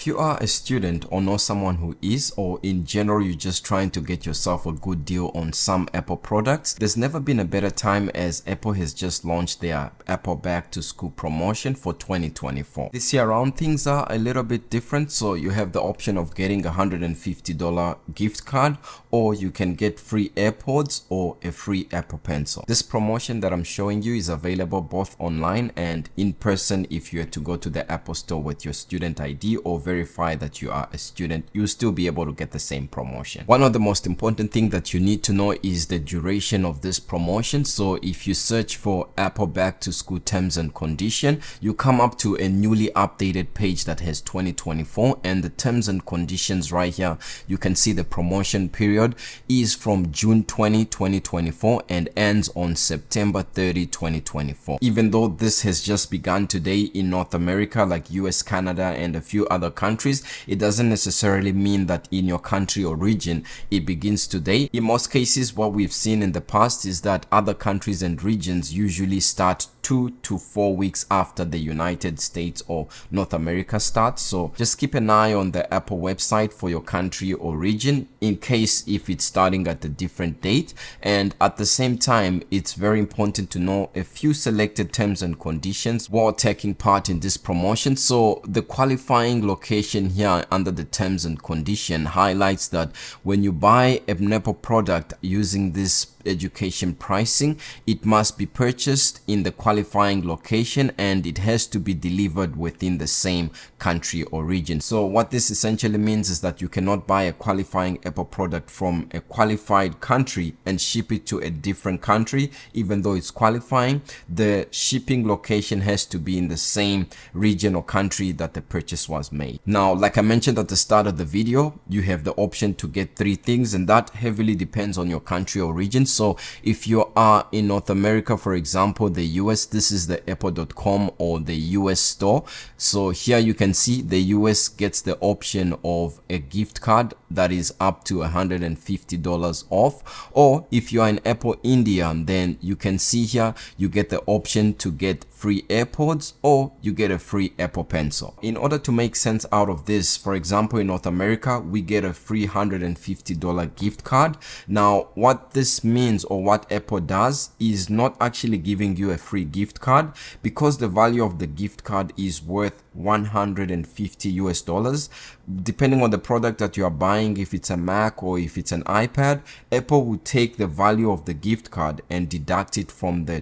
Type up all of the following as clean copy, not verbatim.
If you are a student or know someone who is, or in general you're just trying to get yourself a good deal on some Apple products, there's never been a better time as Apple has just launched their Apple Back to School promotion for 2024. This year around things are a little bit different, so you have the option of getting a $150 gift card, or you can get free AirPods or a free Apple Pencil. This promotion that I'm showing you is available both online and in person. If you are to go to the Apple Store with your student ID or verify that you are a student, you'll still be able to get the same promotion. One of the most important things that you need to know is the duration of this promotion. So if you search for Apple Back to School terms and condition, you come up to a newly updated page that has 2024, and the terms and conditions right here, you can see the promotion period is from June 20, 2024 and ends on September 30, 2024. Even though this has just begun today in North America, like US, Canada, and a few other countries, it doesn't necessarily mean that in your country or region it begins today. In most cases, what we've seen in the past is that other countries and regions usually start 2 to 4 weeks after the United States or North America starts. So just keep an eye on the Apple website for your country or region in case if it's starting at a different date. And at the same time, it's very important to know a few selected terms and conditions while taking part in this promotion. So the qualifying location here under the terms and condition highlights that when you buy an Apple product using this education pricing, it must be purchased in the qualifying location and it has to be delivered within the same country or region. So what this essentially means is that you cannot buy a qualifying Apple product from a qualified country and ship it to a different country. Even though it's qualifying, the shipping location has to be in the same region or country that the purchase was made. Now, like I mentioned at the start of the video, you have the option to get 3 things, and that heavily depends on your country or region. So if you are in North America, for example, the US, this is the apple.com or the US store. So here you can see the US gets the option of a gift card that is up to $150 off. Or if you are in Apple India, then you can see here you get the option to get free AirPods or you get a free Apple Pencil. In order to make sense out of this, for example, in North America, we get a free $150 gift card. Now, what this means or what Apple does is not actually giving you a free gift card, because the value of the gift card is worth $150 US. Depending on the product that you are buying, if it's a Mac or if it's an iPad, Apple will take the value of the gift card and deduct it from the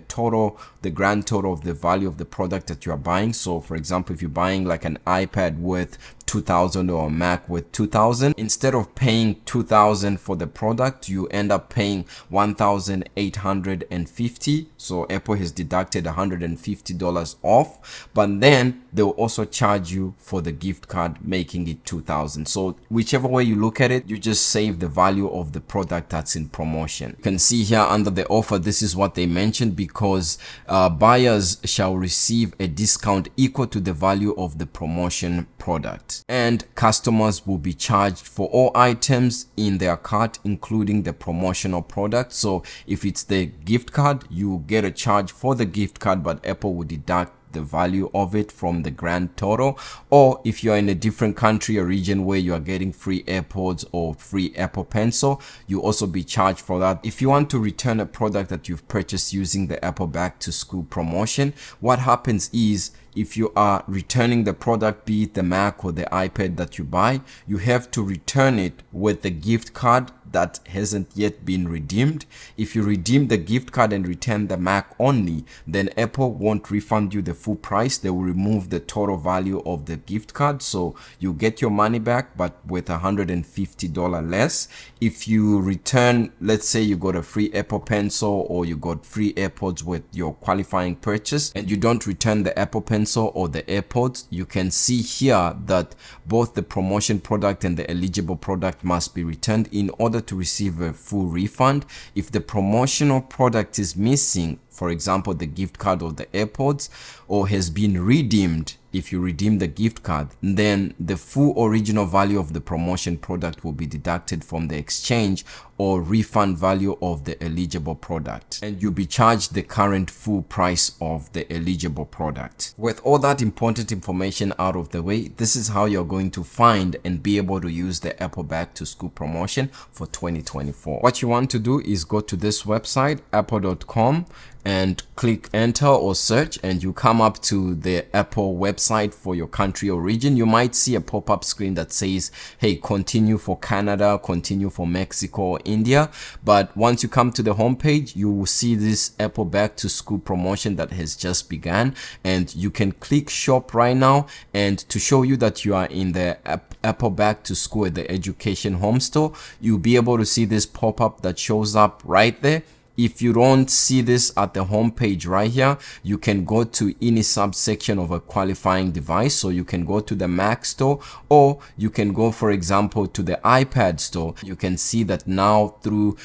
grand total of the value of the product that you are buying. So for example, if you're buying like an iPad worth $2,000 or a Mac with $2,000, instead of paying $2,000 for the product, you end up paying $1,850. So Apple has deducted $150 off, but then they'll also charge you for the gift card, making it $2,000. So whichever way you look at it, you just save the value of the product that's in promotion. You can see here under the offer, this is what they mentioned: because buyers shall receive a discount equal to the value of the promotion product, and customers will be charged for all items in their cart, including the promotional product. So if it's the gift card, you get a charge for the gift card, but Apple will deduct the value of it from the grand total. Or if you are in a different country or region where you are getting free AirPods or free Apple Pencil, you also be charged for that. If you want to return a product that you've purchased using the Apple Back to School promotion, what happens is, if you are returning the product, be it the Mac or the iPad that you buy, you have to return it with the gift card that hasn't yet been redeemed. If you redeem the gift card and return the Mac only, then Apple won't refund you the full price. They will remove the total value of the gift card, so you get your money back, but with $150 less. If you return, let's say you got a free Apple Pencil or you got free AirPods with your qualifying purchase, and you don't return the Apple Pencil or the AirPods, you can see here that both the promotion product and the eligible product must be returned in order to receive a full refund. If the promotional product is missing, for example, the gift card or the AirPods, or has been redeemed, if you redeem the gift card, then the full original value of the promotion product will be deducted from the exchange or refund value of the eligible product, and you'll be charged the current full price of the eligible product. With all that important information out of the way, this is how you're going to find and be able to use the Apple Back to School promotion for 2024. What you want to do is go to this website, apple.com, and click enter or search, and you come up to the Apple website for your country or region. You might see a pop-up screen that says, hey, continue for Canada, continue for Mexico or India. But once you come to the homepage, you will see this Apple Back to School promotion that has just begun, and you can click shop right now. And to show you that you are in the Apple Back to School at the Education Home Store, you'll be able to see this pop-up that shows up right there. If you don't see this at the home page right here, you can go to any subsection of a qualifying device. So you can go to the Mac store, or you can go, for example, to the iPad store. You can see that now through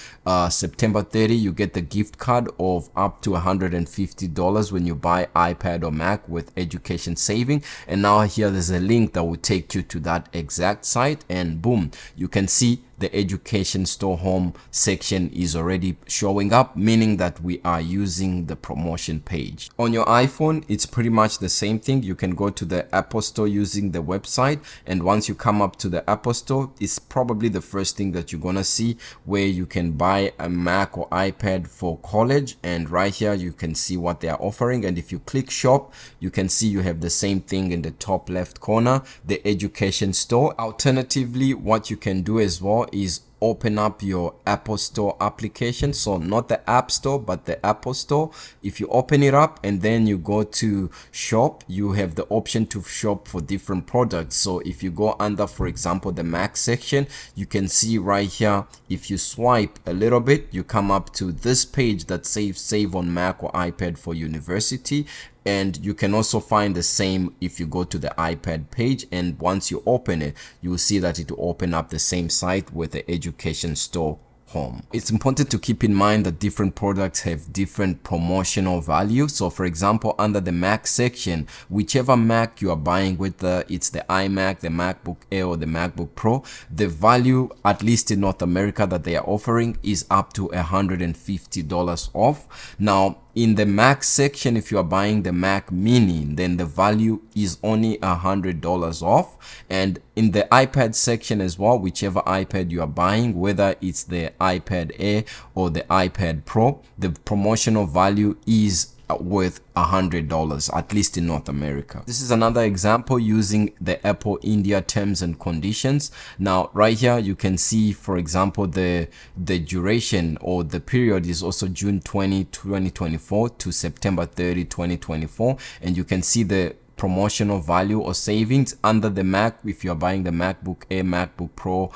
September 30, you get the gift card of up to $150 when you buy iPad or Mac with education saving. And now here there's a link that will take you to that exact site, and boom, you can see the education store home section is already showing up, meaning that we are using the promotion page. On your iPhone, it's pretty much the same thing. You can go to the Apple Store using the website, and once you come up to the Apple Store, it's probably the first thing that you're gonna see, where you can buy a Mac or iPad for college. And right here you can see what they are offering, and if you click shop, you can see you have the same thing in the top left corner, the education store. Alternatively, what you can do as well is open up your Apple Store application. So not the App Store, but the Apple Store. If you open it up and then you go to shop, you have the option to shop for different products. So if you go under, for example, the Mac section, you can see right here, if you swipe a little bit, you come up to this page that says save on Mac or iPad for university. And you can also find the same if you go to the iPad page, and once you open it, you will see that it will open up the same site with the education store home. It's important to keep in mind that different products have different promotional value. So for example, under the Mac section, whichever Mac you are buying, whether it's the iMac, the MacBook Air, or the MacBook Pro, the value, at least in North America, that they are offering is up to $150 off. Now, in the Mac section, if you are buying the Mac Mini, then the value is only $100 off. And in the iPad section as well, whichever iPad you are buying, whether it's the iPad Air or the iPad Pro, the promotional value is worth $100, at least in North America. This is another example using the Apple India terms and conditions. Now right here you can see, for example, the duration or the period is also June 20, 2024 to September 30, 2024, and you can see the promotional value or savings under the Mac. If you're buying the MacBook Air, MacBook Pro,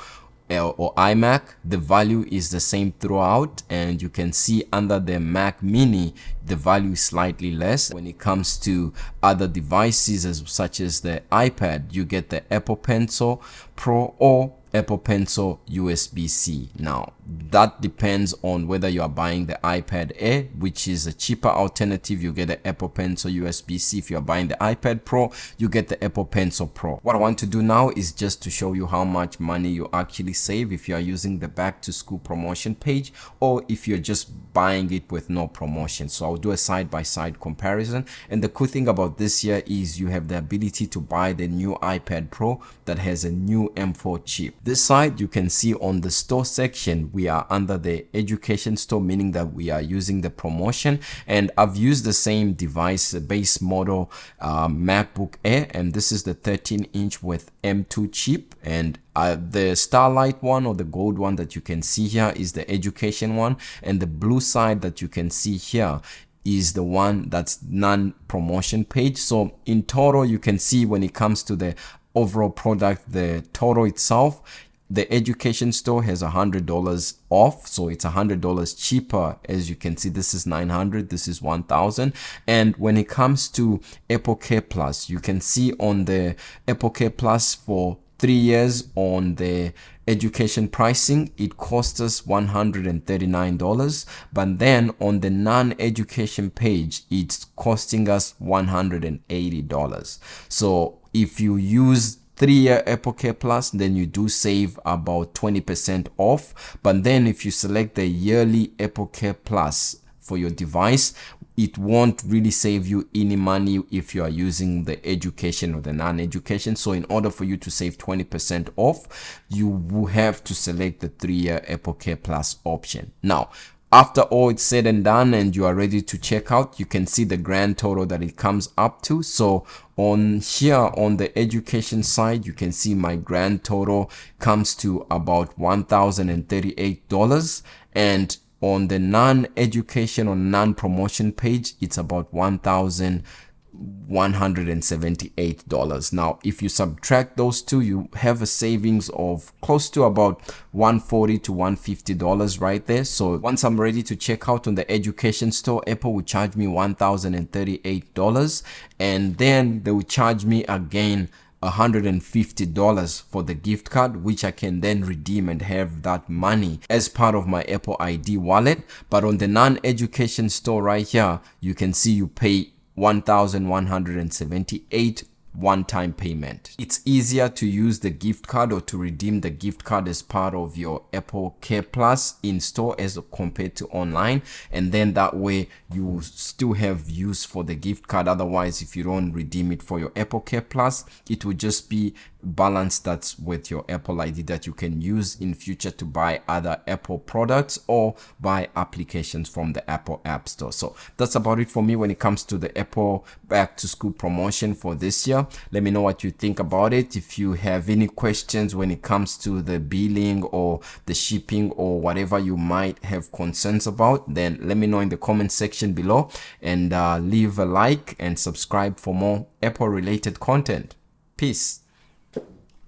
or iMac, the value is the same throughout, and you can see under the Mac Mini the value is slightly less. When it comes to other devices such as the iPad, you get the Apple Pencil Pro or Apple Pencil USB-C. Now that depends on whether you are buying the iPad Air, which is a cheaper alternative. You get the Apple Pencil USB-C. If you are buying the iPad Pro, you get the Apple Pencil Pro. What I want to do now is just to show you how much money you actually save if you are using the Back to School promotion page, or if you're just buying it with no promotion. So I'll do a side-by-side comparison. And the cool thing about this year is you have the ability to buy the new iPad Pro that has a new M4 chip. This side, you can see on the store section, we are under the education store, meaning that we are using the promotion. And I've used the same device, base model MacBook Air, and this is the 13-inch with M2 chip. And the Starlight one, or the gold one that you can see here, is the education one, and the blue side that you can see here is the one that's non-promotion page. So in total, you can see when it comes to the overall product, the total itself, the education store has $100 off, so it's $100 cheaper. As you can see, this is $900, this is $1,000. And when it comes to Apple Care Plus, you can see on the Apple Care Plus for 3 years on the education pricing, it costs us $139, but then on the non-education page, it's costing us $180. So if you use 3-year Apple Care Plus, then you do save about 20% off. But then if you select the yearly Apple Care Plus for your device, it won't really save you any money if you are using the education or the non-education. So in order for you to save 20% off, you will have to select the 3-year Apple Care Plus option. Now, after all it's said and done and you are ready to check out, you can see the grand total that it comes up to. So on here on the education side, you can see my grand total comes to about $1,038, and on the non-education or non-promotion page, it's about $1,178. Now, if you subtract those two, you have a savings of close to about $140 to $150 right there. So once I'm ready to check out on the education store, Apple will charge me $1,038, and then they will charge me again $150 for the gift card, which I can then redeem and have that money as part of my Apple ID wallet. But on the non-education store right here, you can see you pay $1,178 one-time payment. It's easier to use the gift card or to redeem the gift card as part of your Apple Care Plus in store as compared to online, and then that way you still have use for the gift card. Otherwise, if you don't redeem it for your Apple Care Plus, it will just be balance that's with your Apple ID that you can use in future to buy other Apple products or buy applications from the Apple App Store. So that's about it for me when it comes to the Apple back to school promotion for this year. Let me know what you think about it. If you have any questions when it comes to the billing or the shipping or whatever you might have concerns about, then let me know in the comment section below, and leave a like and subscribe for more Apple related content. Peace.